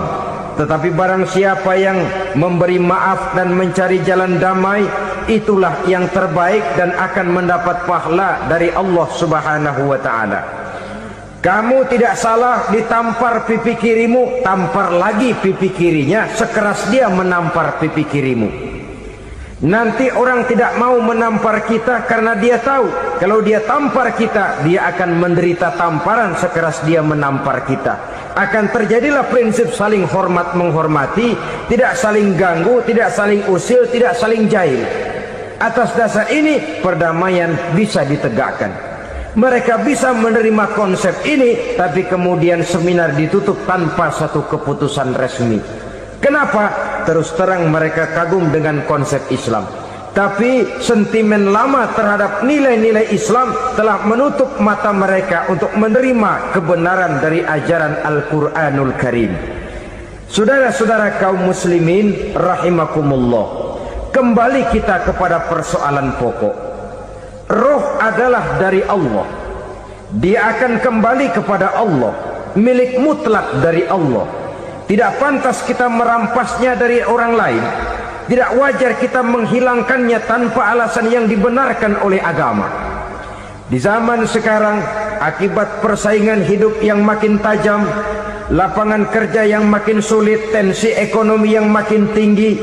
Tetapi barang siapa yang memberi maaf dan mencari jalan damai, itulah yang terbaik dan akan mendapat pahala dari Allah Subhanahu wa ta'ala. Kamu tidak salah ditampar pipi kirimu, tampar lagi pipi kirinya sekeras dia menampar pipi kirimu. Nanti orang tidak mau menampar kita karena dia tahu kalau dia tampar kita, dia akan menderita tamparan sekeras dia menampar kita. Akan terjadilah prinsip saling hormat menghormati, tidak saling ganggu, tidak saling usil, tidak saling jahil. Atas dasar ini perdamaian bisa ditegakkan. Mereka bisa menerima konsep ini, tapi kemudian seminar ditutup tanpa satu keputusan resmi. Kenapa? Terus terang mereka kagum dengan konsep Islam, tapi sentimen lama terhadap nilai-nilai Islam telah menutup mata mereka untuk menerima kebenaran dari ajaran Al-Quranul Karim. Saudara-saudara kaum muslimin rahimakumullah, kembali kita kepada persoalan pokok. Roh adalah dari Allah, dia akan kembali kepada Allah, milik mutlak dari Allah. Tidak pantas kita merampasnya dari orang lain. Tidak wajar kita menghilangkannya tanpa alasan yang dibenarkan oleh agama. Di zaman sekarang, akibat persaingan hidup yang makin tajam, lapangan kerja yang makin sulit, tensi ekonomi yang makin tinggi,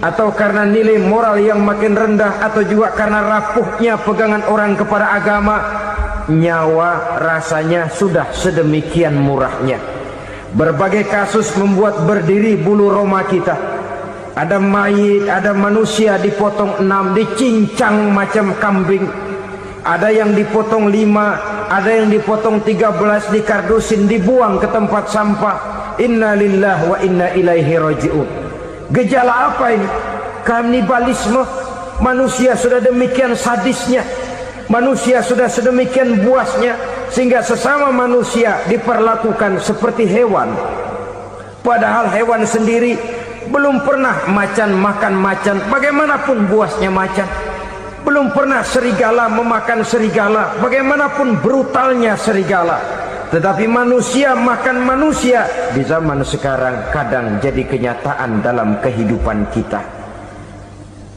atau karena nilai moral yang makin rendah, atau juga karena rapuhnya pegangan orang kepada agama, nyawa rasanya sudah sedemikian murahnya. Berbagai kasus membuat berdiri bulu roma kita. Ada mayit, ada manusia dipotong 6, dicincang macam kambing. Ada yang dipotong 5, ada yang dipotong 13, dikardusin, dibuang ke tempat sampah. Inna lillahi wa inna ilaihi raji'un. Gejala apa ini? Kanibalisme. Manusia sudah demikian sadisnya, manusia sudah sedemikian buasnya, sehingga sesama manusia diperlakukan seperti hewan. Padahal hewan sendiri belum pernah macan makan macan, bagaimanapun buasnya macan. Belum pernah serigala memakan serigala, bagaimanapun brutalnya serigala. Tetapi manusia makan manusia di zaman sekarang kadang jadi kenyataan dalam kehidupan kita.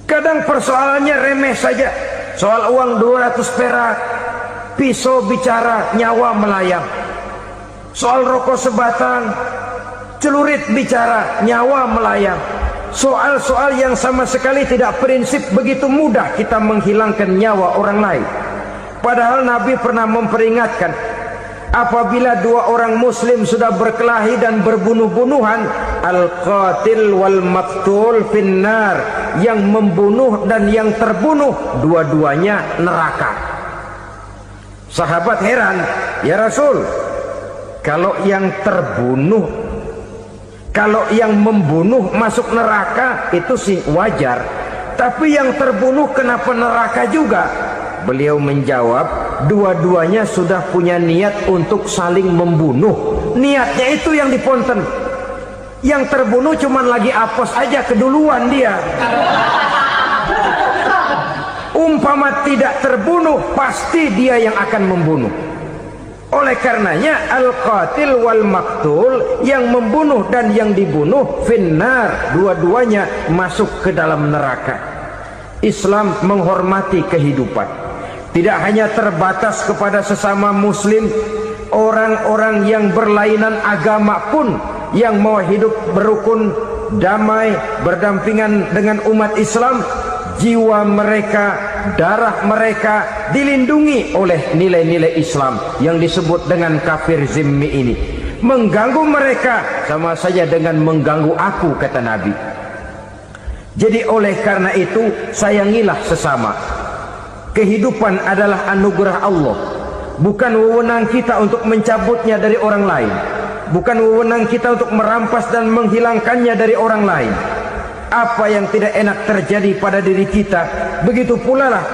Kadang persoalannya remeh saja, soal uang 200 perak, pisau bicara, nyawa melayang. Soal rokok sebatang, celurit bicara, nyawa melayang. Soal-soal yang sama sekali tidak prinsip, begitu mudah kita menghilangkan nyawa orang lain. Padahal Nabi pernah memperingatkan, apabila dua orang muslim sudah berkelahi dan berbunuh-bunuhan, al-qatil wal maqtul finnar, yang membunuh dan yang terbunuh dua-duanya neraka. Sahabat heran, ya Rasul, kalau yang terbunuh, kalau yang membunuh masuk neraka itu sih wajar, tapi yang terbunuh kenapa neraka juga? Beliau menjawab, dua-duanya sudah punya niat untuk saling membunuh. Niatnya itu yang diponten. Yang terbunuh cuman lagi apos aja, keduluan dia. Umpama tidak terbunuh, pasti dia yang akan membunuh. Oleh karenanya al-qatil wal maqtul, yang membunuh dan yang dibunuh finnar, dua-duanya masuk ke dalam neraka. Islam menghormati kehidupan, tidak hanya terbatas kepada sesama muslim. Orang-orang yang berlainan agama pun yang mau hidup berukun, damai, berdampingan dengan umat Islam, jiwa mereka, darah mereka dilindungi oleh nilai-nilai Islam yang disebut dengan kafir zimmi ini. Mengganggu mereka sama saja dengan mengganggu aku, kata Nabi. Jadi oleh karena itu, sayangilah sesama. Kehidupan adalah anugerah Allah, bukan wewenang kita untuk mencabutnya dari orang lain, bukan wewenang kita untuk merampas dan menghilangkannya dari orang lain. Apa yang tidak enak terjadi pada diri kita, begitu pula lah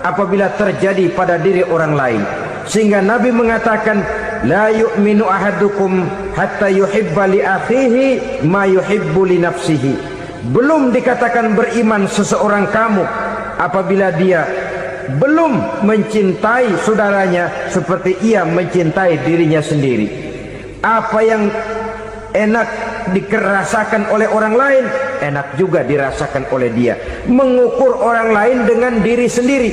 apabila terjadi pada diri orang lain. Sehingga Nabi mengatakan, la yu'minu ahadukum hatta yuhibba li akhihi ma yuhibbu li nafsihi. Belum dikatakan beriman seseorang kamu apabila dia belum mencintai saudaranya seperti ia mencintai dirinya sendiri. Apa yang enak dirasakan oleh orang lain, enak juga dirasakan oleh dia. Mengukur orang lain dengan diri sendiri.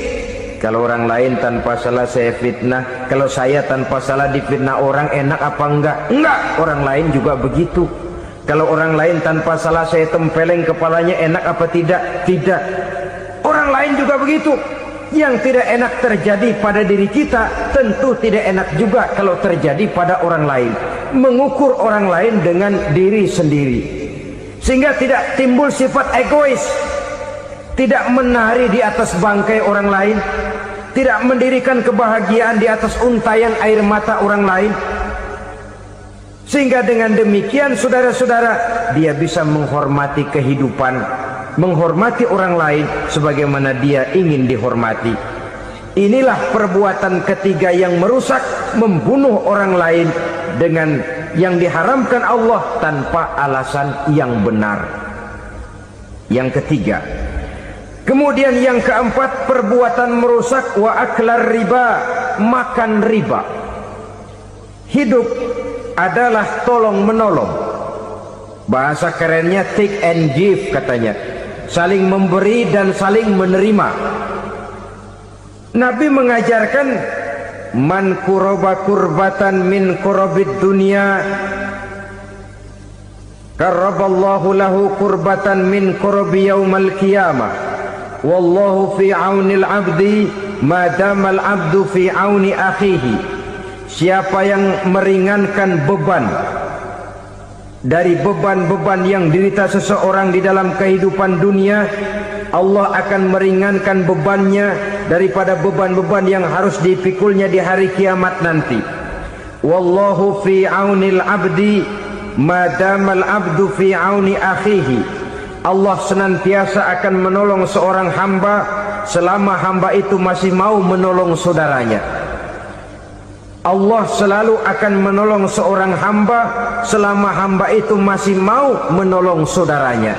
Kalau orang lain tanpa salah saya fitnah, kalau saya tanpa salah difitnah orang, enak apa enggak? Enggak, orang lain juga begitu. Kalau orang lain tanpa salah saya tempeleng kepalanya, enak apa tidak? Tidak. Orang lain juga begitu. Yang tidak enak terjadi pada diri kita, tentu tidak enak juga kalau terjadi pada orang lain. Mengukur orang lain dengan diri sendiri, sehingga tidak timbul sifat egois, tidak menari di atas bangkai orang lain, tidak mendirikan kebahagiaan di atas untayan air mata orang lain. Sehingga dengan demikian saudara-saudara, dia bisa menghormati kehidupan, menghormati orang lain sebagaimana dia ingin dihormati. Inilah perbuatan ketiga yang merusak, membunuh orang lain dengan yang diharamkan Allah tanpa alasan yang benar. Yang ketiga. Kemudian yang keempat, perbuatan merusak wa aklar riba, makan riba. Hidup adalah tolong menolong. Bahasa kerennya take and give katanya. Saling memberi dan saling menerima. Nabi mengajarkan man kuraba kurbatan min kurabid dunya karaballahu lahu kurbatan min kurabi yaumal qiyamah. Wallahu fi aunil abdi madamal abdu fi auni akhihi. Siapa yang meringankan beban dari beban-beban yang dirita seseorang di dalam kehidupan dunia, Allah akan meringankan bebannya daripada beban-beban yang harus dipikulnya di hari kiamat nanti. Wallahu fi aunil abdi madamal abdu fi auni akhihi. Allah senantiasa akan menolong seorang hamba selama hamba itu masih mau menolong saudaranya. Allah selalu akan menolong seorang hamba selama hamba itu masih mau menolong saudaranya.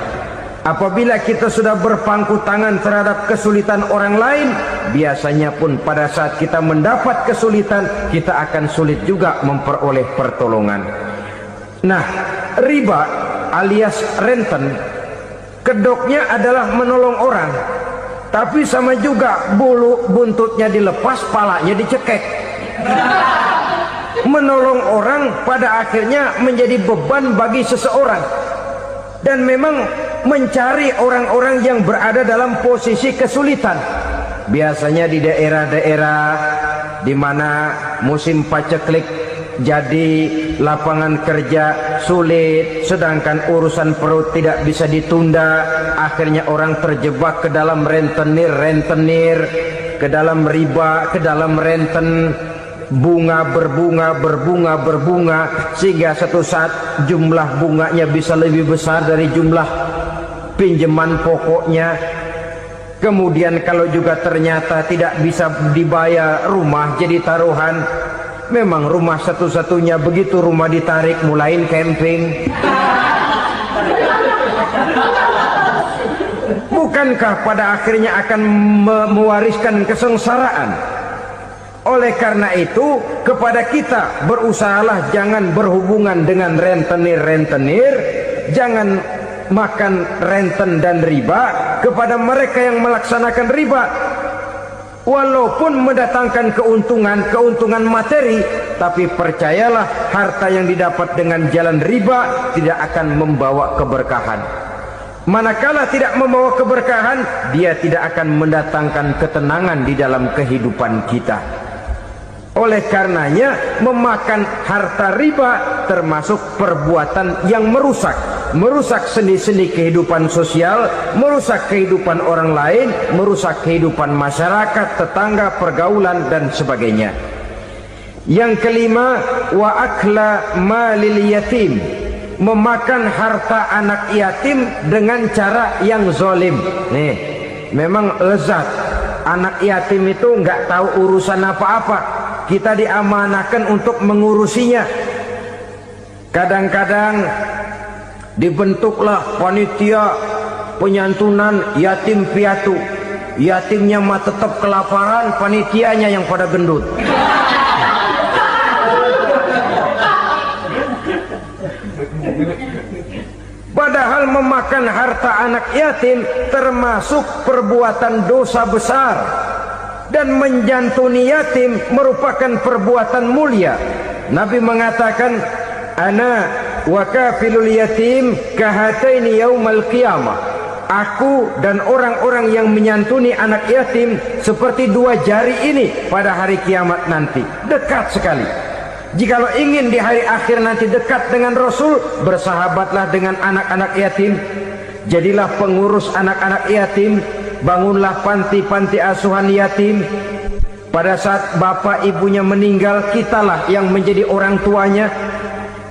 Apabila kita sudah berpangku tangan terhadap kesulitan orang lain, biasanya pun pada saat kita mendapat kesulitan, kita akan sulit juga memperoleh pertolongan. Nah, riba alias renten, kedoknya adalah menolong orang, tapi sama juga bulu buntutnya dilepas, palanya dicekek. Menolong orang pada akhirnya menjadi beban bagi seseorang. Dan memang mencari orang-orang yang berada dalam posisi kesulitan, biasanya di daerah-daerah di mana musim paceklik, jadi lapangan kerja sulit, sedangkan urusan perut tidak bisa ditunda. Akhirnya orang terjebak ke dalam rentenir, ke dalam riba, ke dalam renten. Bunga berbunga, sehingga satu saat jumlah bunganya bisa lebih besar dari jumlah pinjaman pokoknya. Kemudian kalau juga ternyata tidak bisa dibayar, rumah jadi taruhan. Memang rumah satu-satunya, begitu rumah ditarik mulain camping. Bukankah pada akhirnya akan mewariskan kesengsaraan? Oleh karena itu, kepada kita berusahalah jangan berhubungan dengan rentenir, jangan makan renten dan riba. Kepada mereka yang melaksanakan riba, walaupun mendatangkan keuntungan materi, tapi percayalah harta yang didapat dengan jalan riba tidak akan membawa keberkahan. Manakala tidak membawa keberkahan, dia tidak akan mendatangkan ketenangan di dalam kehidupan kita. Oleh karenanya, memakan harta riba termasuk perbuatan yang merusak sendi-sendi kehidupan sosial, merusak kehidupan orang lain, merusak kehidupan masyarakat, tetangga, pergaulan dan sebagainya. Yang kelima, wa akla malil yatim, memakan harta anak yatim dengan cara yang zalim. Nih, memang lezat. Anak yatim itu nggak tahu urusan apa-apa. Kita diamanahkan untuk mengurusinya. Kadang-kadang dibentuklah panitia penyantunan yatim piatu. yatimnya mah tetap kelaparan, panitianya yang pada gendut. Padahal memakan harta anak yatim termasuk perbuatan dosa besar, dan menjantuni yatim merupakan perbuatan mulia. Nabi mengatakan, ana wa kafilul yatim kahataini yaumal qiyamah. Aku dan orang-orang yang menyantuni anak yatim seperti dua jari ini pada hari kiamat nanti. Dekat sekali. Jikalau ingin di hari akhir nanti dekat dengan Rasul, bersahabatlah dengan anak-anak yatim. Jadilah pengurus anak-anak yatim. Bangunlah panti-panti asuhan yatim. Pada saat bapak ibunya meninggal, kitalah yang menjadi orang tuanya.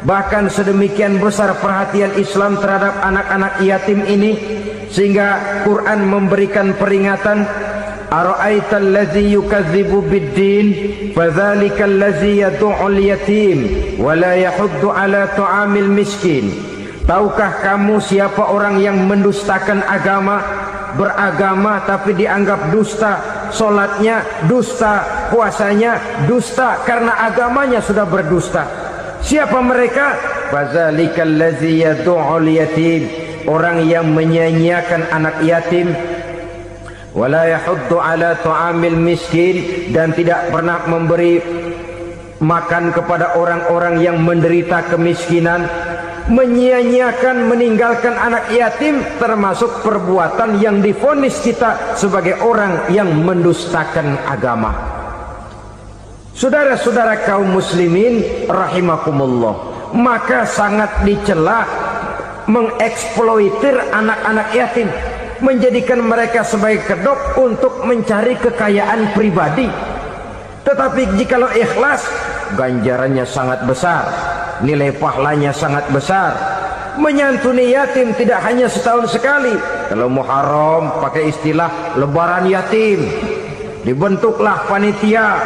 Bahkan sedemikian besar perhatian Islam terhadap anak-anak yatim ini, sehingga Quran memberikan peringatan, ara'aital ladzi yukadzibu bid-din fadzalikal ladzi yad'ul yatim wa la yahuddu ala ta'amil miskin. Tahukah kamu siapa orang yang mendustakan agama, beragama tapi dianggap dusta, solatnya dusta, puasanya dusta karena agamanya sudah berdusta. Siapa mereka? Fadzalikal ladzi yad'ul yatim, orang yang menyia-nyiakan anak yatim, wala yahuddu ala ta'amil miskin, dan tidak pernah memberi makan kepada orang-orang yang menderita kemiskinan. Menyia-nyiakan, meninggalkan anak yatim termasuk perbuatan yang divonis kita sebagai orang yang mendustakan agama. Saudara-saudara kaum muslimin rahimakumullah, maka sangat dicela mengeksploitir anak-anak yatim, menjadikan mereka sebagai kedok untuk mencari kekayaan pribadi. Tetapi jikalau ikhlas, ganjarannya sangat besar, nilai pahalanya sangat besar. Menyantuni yatim tidak hanya setahun sekali. Kalau Muharram pakai istilah lebaran yatim, dibentuklah panitia,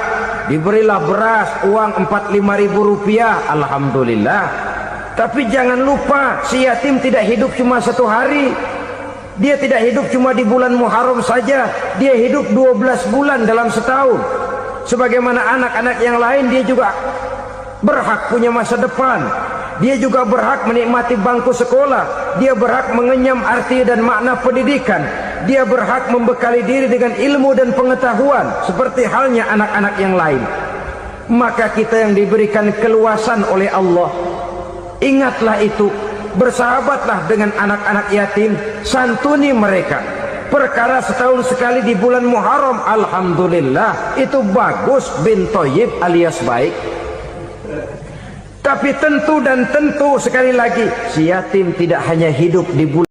diberilah beras, uang 45.000 rupiah, alhamdulillah. Tapi jangan lupa, si yatim tidak hidup cuma satu hari. Dia tidak hidup cuma di bulan Muharram saja, dia hidup 12 bulan dalam setahun. Sebagaimana anak-anak yang lain, dia juga berhak punya masa depan. Dia juga berhak menikmati bangku sekolah. Dia berhak mengenyam arti dan makna pendidikan. Dia berhak membekali diri dengan ilmu dan pengetahuan seperti halnya anak-anak yang lain. Maka kita yang diberikan keluasan oleh Allah, ingatlah itu, bersahabatlah dengan anak-anak yatim, santuni mereka. Perkara setahun sekali di bulan Muharram, alhamdulillah, itu bagus, bin Thayyib alias baik. Tapi tentu dan tentu sekali lagi, si yatim tidak hanya hidup di bulan